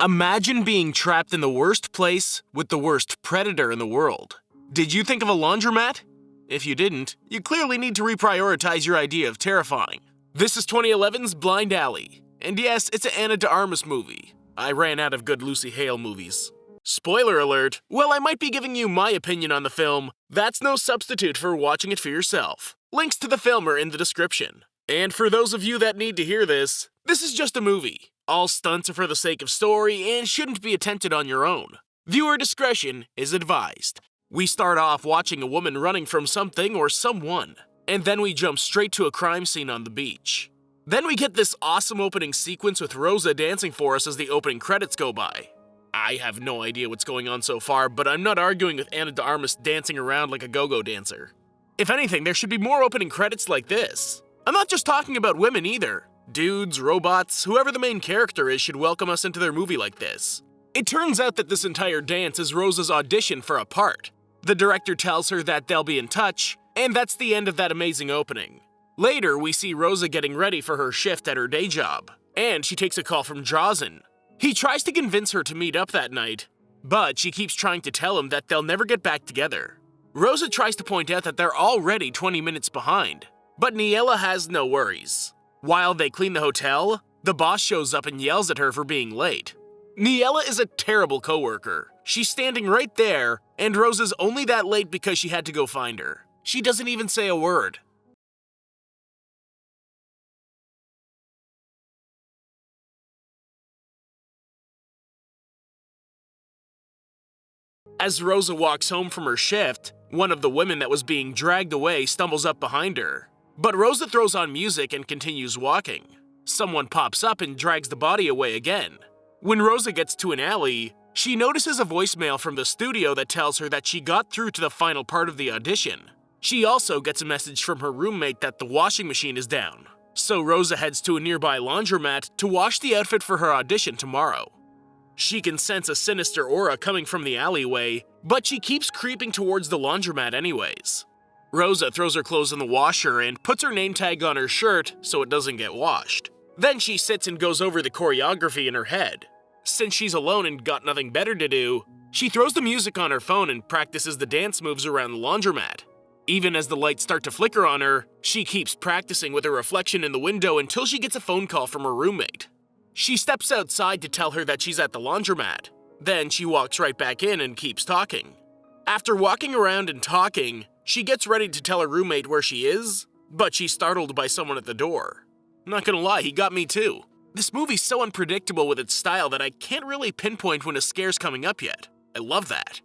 Imagine being trapped in the worst place with the worst predator in the world. Did you think of a laundromat? If you didn't, you clearly need to reprioritize your idea of terrifying. This is 2011's Blind Alley. And yes, it's an Ana de Armas movie. I ran out of good Lucy Hale movies. Spoiler alert, while I might be giving you my opinion on the film, that's no substitute for watching it for yourself. Links to the film are in the description. And for those of you that need to hear this is just a movie. All stunts are for the sake of story and shouldn't be attempted on your own. Viewer discretion is advised. We start off watching a woman running from something or someone, and then we jump straight to a crime scene on the beach. Then we get this awesome opening sequence with Rosa dancing for us as the opening credits go by. I have no idea what's going on so far, but I'm not arguing with Ana de Armas dancing around like a go-go dancer. If anything, there should be more opening credits like this. I'm not just talking about women either. Dudes, robots, whoever the main character is should welcome us into their movie like this. It turns out that this entire dance is Rosa's audition for a part. The director tells her that they'll be in touch, and that's the end of that amazing opening. Later, we see Rosa getting ready for her shift at her day job, and she takes a call from Drazen. He tries to convince her to meet up that night, but she keeps trying to tell him that they'll never get back together. Rosa tries to point out that they're already 20 minutes behind, but Niella has no worries. While they clean the hotel, the boss shows up and yells at her for being late. Niella is a terrible coworker. She's standing right there, and Rosa's only that late because she had to go find her. She doesn't even say a word. As Rosa walks home from her shift, one of the women that was being dragged away stumbles up behind her. But Rosa throws on music and continues walking. Someone pops up and drags the body away again. When Rosa gets to an alley, she notices a voicemail from the studio that tells her that she got through to the final part of the audition. She also gets a message from her roommate that the washing machine is down. So Rosa heads to a nearby laundromat to wash the outfit for her audition tomorrow. She can sense a sinister aura coming from the alleyway, but she keeps creeping towards the laundromat anyways. Rosa throws her clothes in the washer and puts her name tag on her shirt so it doesn't get washed. Then she sits and goes over the choreography in her head. Since she's alone and got nothing better to do, she throws the music on her phone and practices the dance moves around the laundromat. Even as the lights start to flicker on her, she keeps practicing with her reflection in the window until she gets a phone call from her roommate. She steps outside to tell her that she's at the laundromat. Then she walks right back in and keeps talking. After walking around and talking, she gets ready to tell her roommate where she is, but she's startled by someone at the door. Not gonna lie, he got me too. This movie's so unpredictable with its style that I can't really pinpoint when a scare's coming up yet. I love that.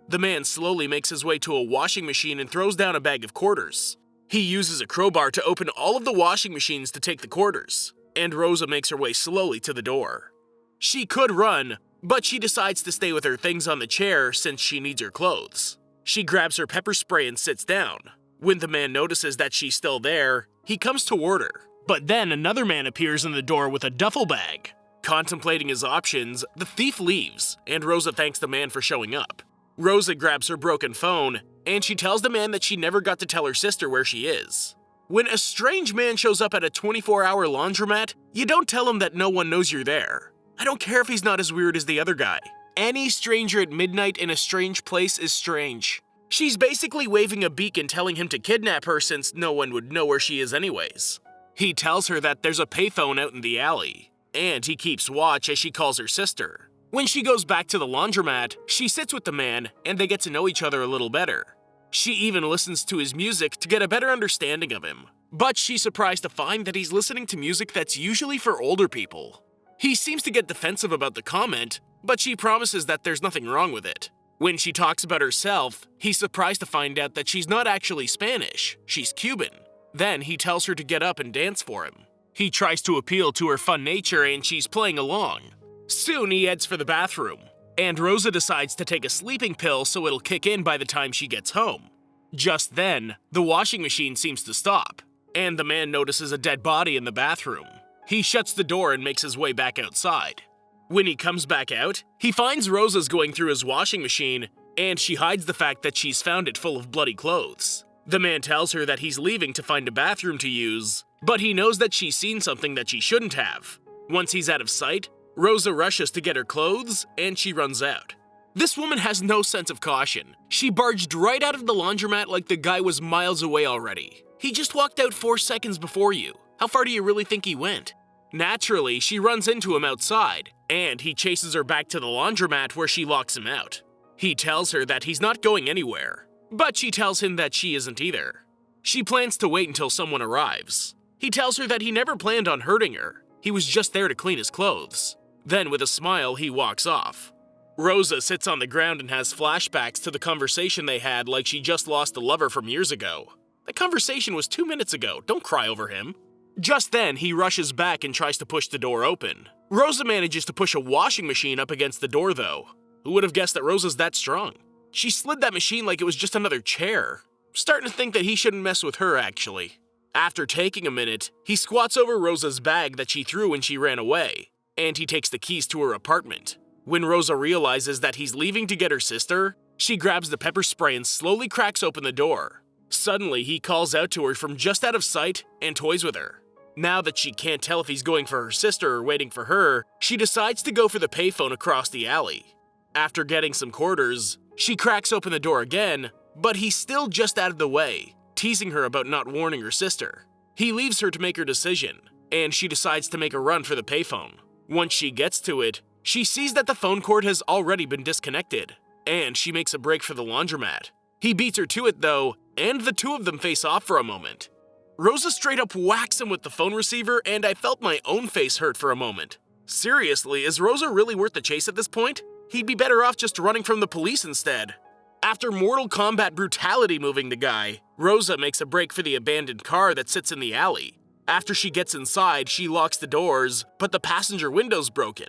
The man slowly makes his way to a washing machine and throws down a bag of quarters. He uses a crowbar to open all of the washing machines to take the quarters, and Rosa makes her way slowly to the door. She could run, but she decides to stay with her things on the chair since she needs her clothes. She grabs her pepper spray and sits down. When the man notices that she's still there, he comes toward her. But then another man appears in the door with a duffel bag. Contemplating his options, the thief leaves, and Rosa thanks the man for showing up. Rosa grabs her broken phone, and she tells the man that she never got to tell her sister where she is. When a strange man shows up at a 24-hour laundromat, you don't tell him that no one knows you're there. I don't care if he's not as weird as the other guy. Any stranger at midnight in a strange place is strange. She's basically waving a beacon telling him to kidnap her since no one would know where she is anyways. He tells her that there's a payphone out in the alley, and he keeps watch as she calls her sister. When she goes back to the laundromat, she sits with the man and they get to know each other a little better. She even listens to his music to get a better understanding of him, but she's surprised to find that he's listening to music that's usually for older people. He seems to get defensive about the comment, but she promises that there's nothing wrong with it. When she talks about herself, he's surprised to find out that she's not actually Spanish, she's Cuban. Then he tells her to get up and dance for him. He tries to appeal to her fun nature and she's playing along. Soon he heads for the bathroom, and Rosa decides to take a sleeping pill so it'll kick in by the time she gets home. Just then, the washing machine seems to stop, and the man notices a dead body in the bathroom. He shuts the door and makes his way back outside. When he comes back out, he finds Rosa's going through his washing machine, and she hides the fact that she's found it full of bloody clothes. The man tells her that he's leaving to find a bathroom to use, but he knows that she's seen something that she shouldn't have. Once he's out of sight, Rosa rushes to get her clothes, and she runs out. This woman has no sense of caution. She barged right out of the laundromat like the guy was miles away already. He just walked out 4 seconds before you. How far do you really think he went? Naturally, she runs into him outside, and he chases her back to the laundromat where she locks him out. He tells her that he's not going anywhere, but she tells him that she isn't either. She plans to wait until someone arrives. He tells her that he never planned on hurting her. He was just there to clean his clothes. Then, with a smile, he walks off. Rosa sits on the ground and has flashbacks to the conversation they had like she just lost a lover from years ago. The conversation was 2 minutes ago. Don't cry over him. Just then, he rushes back and tries to push the door open. Rosa manages to push a washing machine up against the door, though. Who would have guessed that Rosa's that strong? She slid that machine like it was just another chair. Starting to think that he shouldn't mess with her, actually. After taking a minute, he squats over Rosa's bag that she threw when she ran away, and he takes the keys to her apartment. When Rosa realizes that he's leaving to get her sister, she grabs the pepper spray and slowly cracks open the door. Suddenly, he calls out to her from just out of sight and toys with her. Now that she can't tell if he's going for her sister or waiting for her, she decides to go for the payphone across the alley. After getting some quarters, she cracks open the door again, but he's still just out of the way, teasing her about not warning her sister. He leaves her to make her decision, and she decides to make a run for the payphone. Once she gets to it, she sees that the phone cord has already been disconnected, and she makes a break for the laundromat. He beats her to it though, and the two of them face off for a moment. Rosa straight up whacks him with the phone receiver, and I felt my own face hurt for a moment. Seriously, is Rosa really worth the chase at this point? He'd be better off just running from the police instead. After Mortal Kombat brutality moving the guy, Rosa makes a break for the abandoned car that sits in the alley. After she gets inside, she locks the doors, but the passenger window's broken.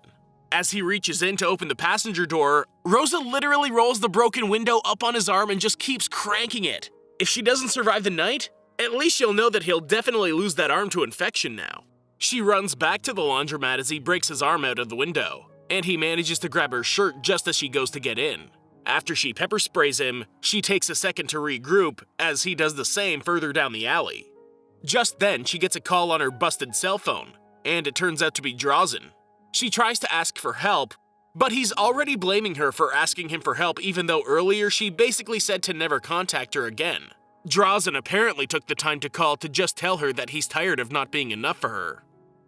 As he reaches in to open the passenger door, Rosa literally rolls the broken window up on his arm and just keeps cranking it. If she doesn't survive the night, at least she'll know that he'll definitely lose that arm to infection now. She runs back to the laundromat as he breaks his arm out of the window, and he manages to grab her shirt just as she goes to get in. After she pepper sprays him, she takes a second to regroup as he does the same further down the alley. Just then, she gets a call on her busted cell phone, and it turns out to be Drazen. She tries to ask for help, but he's already blaming her for asking him for help even though earlier she basically said to never contact her again. Drazen apparently took the time to call to just tell her that he's tired of not being enough for her.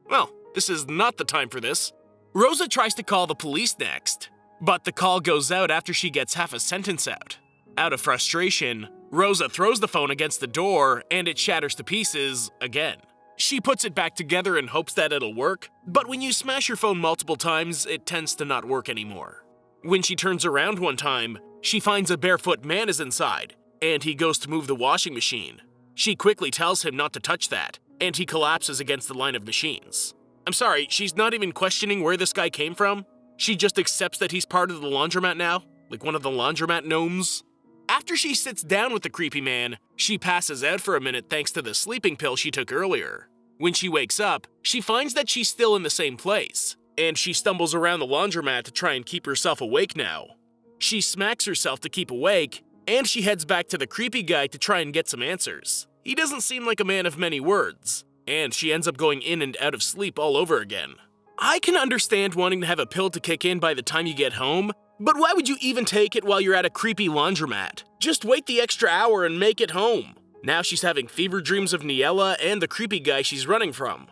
Well, this is not the time for this. Rosa tries to call the police next, but the call goes out after she gets half a sentence out. Out of frustration, Rosa throws the phone against the door and it shatters to pieces again. She puts it back together in hopes that it'll work, but when you smash your phone multiple times, it tends to not work anymore. When she turns around one time, she finds a barefoot man is inside, and he goes to move the washing machine. She quickly tells him not to touch that, and he collapses against the line of machines. I'm sorry, she's not even questioning where this guy came from? She just accepts that he's part of the laundromat now? Like one of the laundromat gnomes? After she sits down with the creepy man, she passes out for a minute thanks to the sleeping pill she took earlier. When she wakes up, she finds that she's still in the same place, and she stumbles around the laundromat to try and keep herself awake now. She smacks herself to keep awake, and she heads back to the creepy guy to try and get some answers. He doesn't seem like a man of many words, and she ends up going in and out of sleep all over again. I can understand wanting to have a pill to kick in by the time you get home, but why would you even take it while you're at a creepy laundromat? Just wait the extra hour and make it home. Now she's having fever dreams of Niella and the creepy guy she's running from.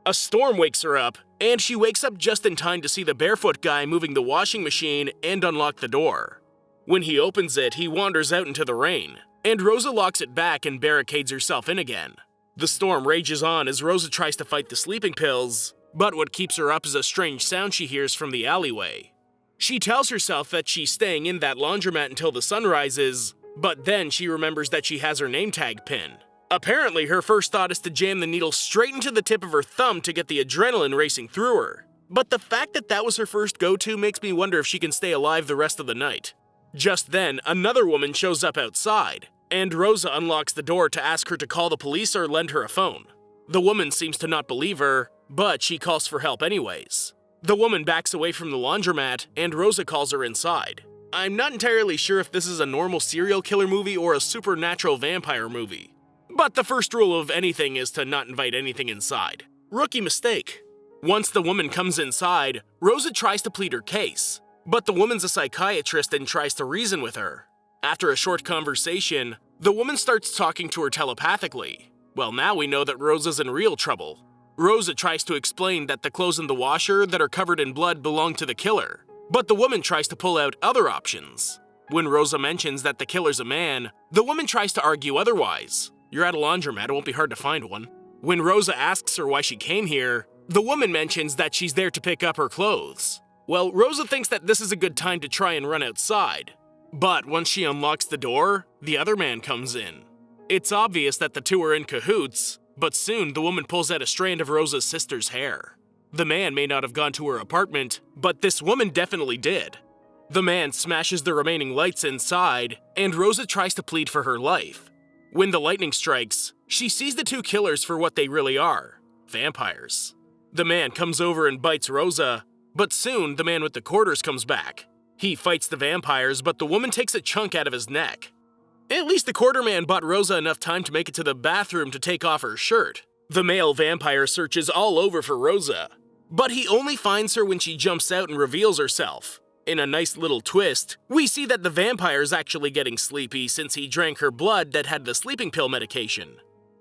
A storm wakes her up, and she wakes up just in time to see the barefoot guy moving the washing machine and unlock the door. When he opens it, he wanders out into the rain, and Rosa locks it back and barricades herself in again. The storm rages on as Rosa tries to fight the sleeping pills, but what keeps her up is a strange sound she hears from the alleyway. She tells herself that she's staying in that laundromat until the sun rises, but then she remembers that she has her name tag pin. Apparently, her first thought is to jam the needle straight into the tip of her thumb to get the adrenaline racing through her. But the fact that that was her first go-to makes me wonder if she can stay alive the rest of the night. Just then, another woman shows up outside, and Rosa unlocks the door to ask her to call the police or lend her a phone. The woman seems to not believe her, but she calls for help anyways. The woman backs away from the laundromat, and Rosa calls her inside. I'm not entirely sure if this is a normal serial killer movie or a supernatural vampire movie. But the first rule of anything is to not invite anything inside. Rookie mistake. Once the woman comes inside, Rosa tries to plead her case, but the woman's a psychiatrist and tries to reason with her. After a short conversation, the woman starts talking to her telepathically. Well, now we know that Rosa's in real trouble. Rosa tries to explain that the clothes in the washer that are covered in blood belong to the killer, but the woman tries to pull out other options. When Rosa mentions that the killer's a man, the woman tries to argue otherwise. You're at a laundromat, it won't be hard to find one. When Rosa asks her why she came here, the woman mentions that she's there to pick up her clothes. Well, Rosa thinks that this is a good time to try and run outside. But once she unlocks the door, the other man comes in. It's obvious that the two are in cahoots, but soon the woman pulls out a strand of Rosa's sister's hair. The man may not have gone to her apartment, but this woman definitely did. The man smashes the remaining lights inside, and Rosa tries to plead for her life. When the lightning strikes, she sees the two killers for what they really are: vampires. The man comes over and bites Rosa, but soon the man with the quarters comes back. He fights the vampires, but the woman takes a chunk out of his neck. At least the quarterman bought Rosa enough time to make it to the bathroom to take off her shirt. The male vampire searches all over for Rosa, but he only finds her when she jumps out and reveals herself. In a nice little twist, we see that the vampire's actually getting sleepy since he drank her blood that had the sleeping pill medication.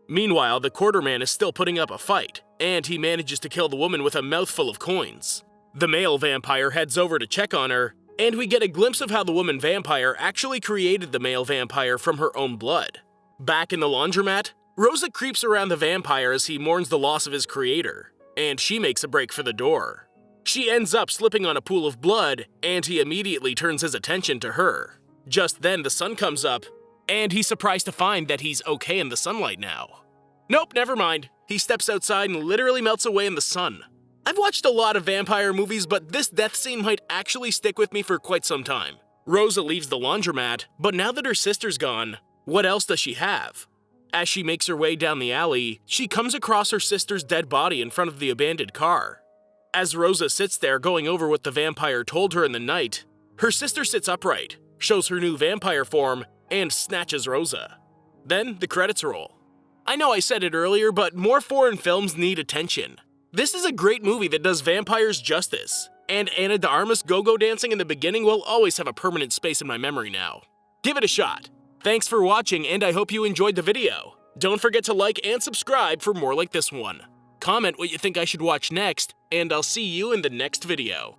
Meanwhile, the quarterman is still putting up a fight, and he manages to kill the woman with a mouthful of coins. The male vampire heads over to check on her, and we get a glimpse of how the woman vampire actually created the male vampire from her own blood. Back in the laundromat, Rosa creeps around the vampire as he mourns the loss of his creator, and she makes a break for the door. She ends up slipping on a pool of blood, and he immediately turns his attention to her. Just then the sun comes up, and he's surprised to find that he's okay in the sunlight now. Nope, never mind. He steps outside and literally melts away in the sun. I've watched a lot of vampire movies, but this death scene might actually stick with me for quite some time. Rosa leaves the laundromat, but now that her sister's gone, what else does she have? As she makes her way down the alley, she comes across her sister's dead body in front of the abandoned car. As Rosa sits there going over what the vampire told her in the night, her sister sits upright, shows her new vampire form, and snatches Rosa. Then the credits roll. I know I said it earlier, but more foreign films need attention. This is a great movie that does vampires justice, and Ana de Armas go-go dancing in the beginning will always have a permanent space in my memory now. Give it a shot. Thanks for watching, and I hope you enjoyed the video. Don't forget to like and subscribe for more like this one. Comment what you think I should watch next, and I'll see you in the next video.